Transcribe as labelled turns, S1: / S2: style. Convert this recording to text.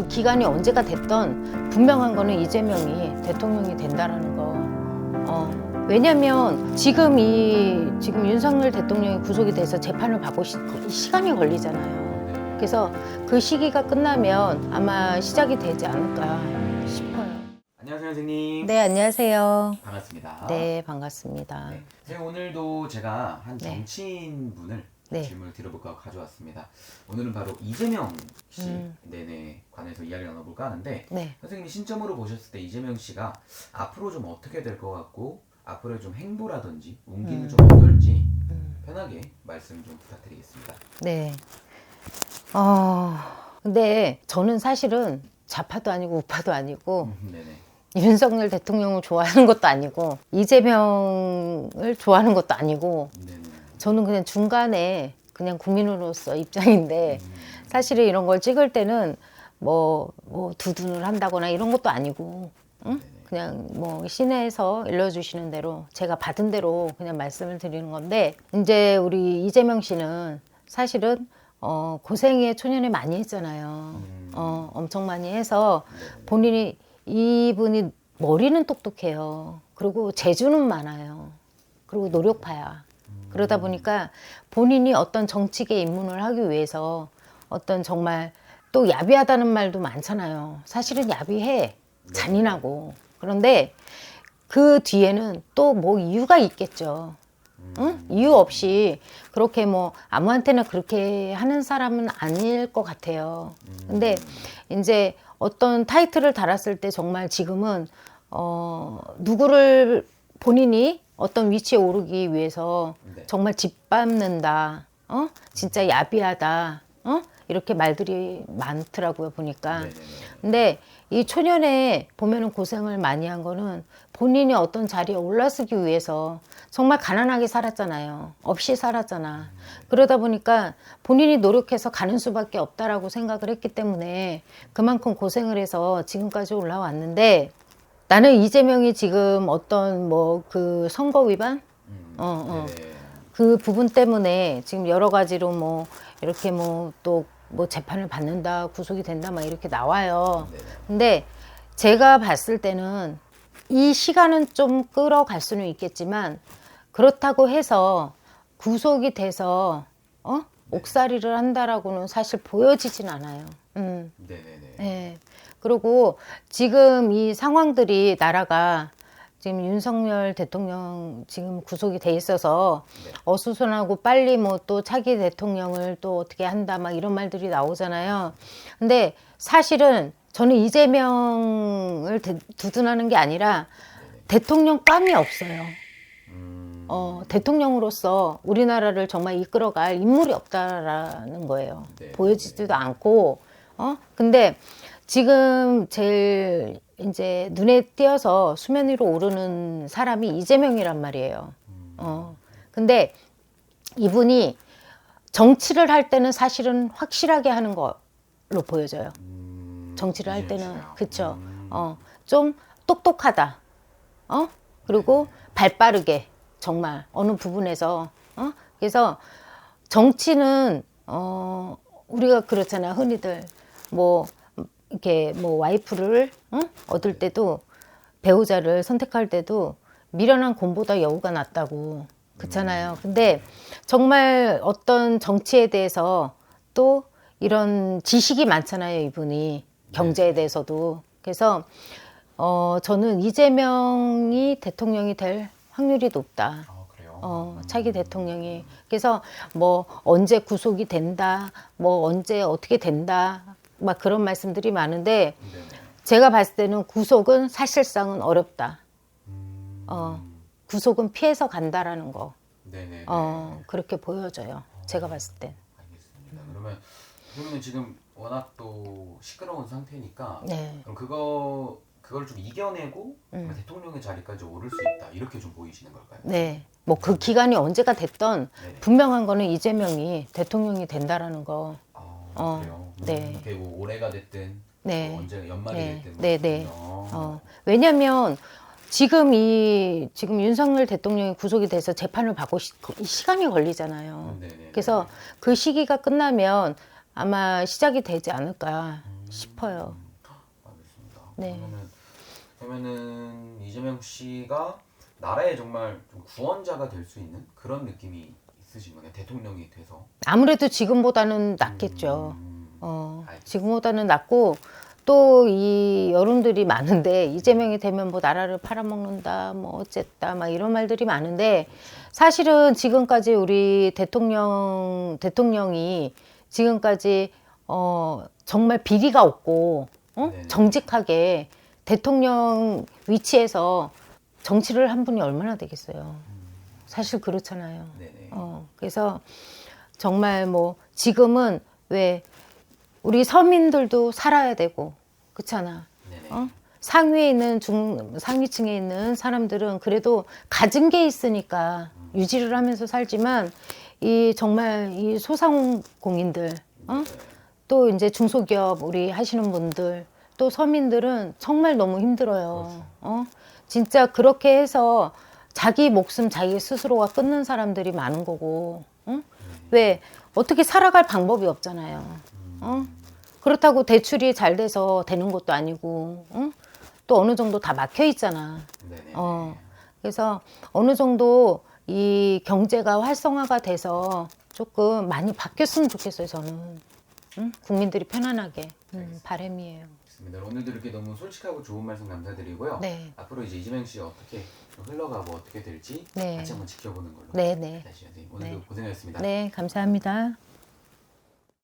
S1: 그 기간이 언제가 됐던 분명한 거는 이재명이 대통령이 된다라는 거. 왜냐면 지금 윤석열 대통령이 구속이 돼서 재판을 받고 시간이 걸리잖아요. 그래서 그 시기가 끝나면 아마 시작이 되지 않을까 싶어요.
S2: 안녕하세요, 선생님.
S1: 네, 안녕하세요.
S2: 반갑습니다.
S1: 네, 반갑습니다.
S2: 네. 선생님, 오늘도 제가 한
S1: 네.
S2: 정치인 분을
S1: 네.
S2: 질문을 드려볼까 가져왔습니다. 오늘은 바로 이재명 씨 관해서 이야기를 나눠볼까 하는데,
S1: 네.
S2: 선생님이 신점으로 보셨을 때 이재명 씨가 앞으로 좀 어떻게 될 것 같고 앞으로의 좀 행보라든지 운기는 좀 어떨지 편하게 말씀 좀 부탁드리겠습니다.
S1: 네. 근데 저는 사실은 좌파도 아니고 우파도 아니고
S2: 네네.
S1: 윤석열 대통령을 좋아하는 것도 아니고 이재명을 좋아하는 것도 아니고
S2: 네네.
S1: 저는 그냥 중간에 그냥 국민으로서 입장인데 사실은 이런 걸 찍을 때는 뭐 두둔을 한다거나 이런 것도 아니고 응? 그냥 뭐 시내에서 일러주시는 대로 제가 받은 대로 그냥 말씀을 드리는 건데 이제 우리 이재명 씨는 사실은 고생의 초년에 많이 했잖아요. 엄청 많이 해서 본인이 이분이 머리는 똑똑해요. 그리고 재주는 많아요. 그리고 노력파야. 그러다 보니까 본인이 어떤 정치계 입문을 하기 위해서 어떤 정말 또 야비하다는 말도 많잖아요. 사실은 야비해. 잔인하고. 그런데 그 뒤에는 또 뭐 이유가 있겠죠. 응? 이유 없이 그렇게 뭐 아무한테나 그렇게 하는 사람은 아닐 것 같아요. 근데 이제 어떤 타이틀을 달았을 때 정말 지금은 누구를 본인이 어떤 위치에 오르기 위해서 정말 짓밟는다. 진짜 야비하다. 이렇게 말들이 많더라고요, 보니까. 근데 이 초년에 보면은 고생을 많이 한 거는 본인이 어떤 자리에 올라서기 위해서 정말 가난하게 살았잖아요. 없이 살았잖아. 그러다 보니까 본인이 노력해서 가는 수밖에 없다라고 생각을 했기 때문에 그만큼 고생을 해서 지금까지 올라왔는데 나는 이재명이 지금 어떤 뭐 그 선거 위반? 그 부분 때문에 지금 여러 가지로 뭐 이렇게 뭐 또 뭐 재판을 받는다, 구속이 된다 막 이렇게 나와요. 근데 제가 봤을 때는 이 시간은 좀 끌어갈 수는 있겠지만 그렇다고 해서 구속이 돼서 옥살이를 한다라고는 사실 보여지진 않아요. 네. 그리고 지금 이 상황들이 나라가 지금 윤석열 대통령 지금 구속이 돼 있어서 어수선하고 빨리 뭐 또 차기 대통령을 또 어떻게 한다 막 이런 말들이 나오잖아요. 근데 사실은 저는 이재명을 두둔하는 게 아니라 대통령감이 없어요. 대통령으로서 우리나라를 정말 이끌어갈 인물이 없다라는 거예요. 보여지지도 않고, 근데 지금 제일 이제 눈에 띄어서 수면 위로 오르는 사람이 이재명이란 말이에요. 근데 이분이 정치를 할 때는 사실은 확실하게 하는 걸로 보여져요. 정치를 할 때는, 그쵸. 좀 똑똑하다. 그리고 발 빠르게, 정말, 어느 부분에서. 그래서 정치는, 우리가 그렇잖아, 흔히들. 뭐, 이렇게 뭐 와이프를 얻을 때도 배우자를 선택할 때도 미련한 곰보다 여우가 낫다고 그렇잖아요. 근데 정말 어떤 정치에 대해서 또 이런 지식이 많잖아요, 이분이. 경제에 대해서도. 그래서 저는 이재명이 대통령이 될 확률이 높다.
S2: 그래요?
S1: 차기 대통령이. 그래서 뭐 언제 구속이 된다, 뭐 언제 어떻게 된다, 막 그런 말씀들이 많은데 제가 봤을 때는 구속은 사실상은 어렵다. 구속은 피해서 간다라는 거. 그렇게 보여져요. 제가 봤을 땐.
S2: 알겠습니다. 그러면 지금 워낙 또 시끄러운 상태니까 그럼 그걸 좀 이겨내고 대통령의 자리까지 오를 수 있다 이렇게 좀 보이시는 걸까요?
S1: 네. 뭐 그 기간이 언제가 됐던 분명한 거는 이재명이 대통령이 된다라는 거.
S2: 그래요?
S1: 네.
S2: 그게 뭐 올해가 됐든
S1: 네.
S2: 뭐 언제 연말이 됐든
S1: 네. 왜냐면 지금 윤석열 대통령이 구속이 돼서 재판을 받고 시간이 걸리잖아요. 그래서 그 시기가 끝나면 아마 시작이 되지 않을까 싶어요.
S2: 알겠습니다.
S1: 네.
S2: 그러면은 이재명 씨가 나라의 정말 좀 구원자가 될 수 있는 그런 느낌이 있으신 거네요. 대통령이 돼서.
S1: 아무래도 지금보다는 낫겠죠. 지금보다는 낫고 또 이 여론들이 많은데 이재명이 되면 뭐 나라를 팔아먹는다 뭐 어쨌다 막 이런 말들이 많은데 사실은 지금까지 우리 대통령이 지금까지 정말 비리가 없고 정직하게 대통령 위치에서 정치를 한 분이 얼마나 되겠어요. 사실 그렇잖아요. 그래서 정말 뭐 지금은 왜 우리 서민들도 살아야 되고 그렇잖아. 상위에 있는 상위층에 있는 사람들은 그래도 가진 게 있으니까 유지를 하면서 살지만 이 정말 이 소상공인들 또 이제 중소기업 우리 하시는 분들 또 서민들은 정말 너무 힘들어요. 진짜 그렇게 해서 자기 목숨 자기 스스로가 끊는 사람들이 많은 거고 왜 어떻게 살아갈 방법이 없잖아요. 그렇다고 대출이 잘 돼서 되는 것도 아니고 또 어느 정도 다 막혀 있잖아. 그래서 어느 정도 이 경제가 활성화가 돼서 조금 많이 바뀌었으면 좋겠어요. 저는 국민들이 편안하게 바람이에요.
S2: 오늘도 이렇게 너무 솔직하고 좋은 말씀 감사드리고요.
S1: 네.
S2: 앞으로 이제 이재명 씨 어떻게 흘러가고 어떻게 될지
S1: 네.
S2: 같이 한번 지켜보는 걸로.
S1: 네, 네.
S2: 오늘도 고생하셨습니다.
S1: 네, 감사합니다.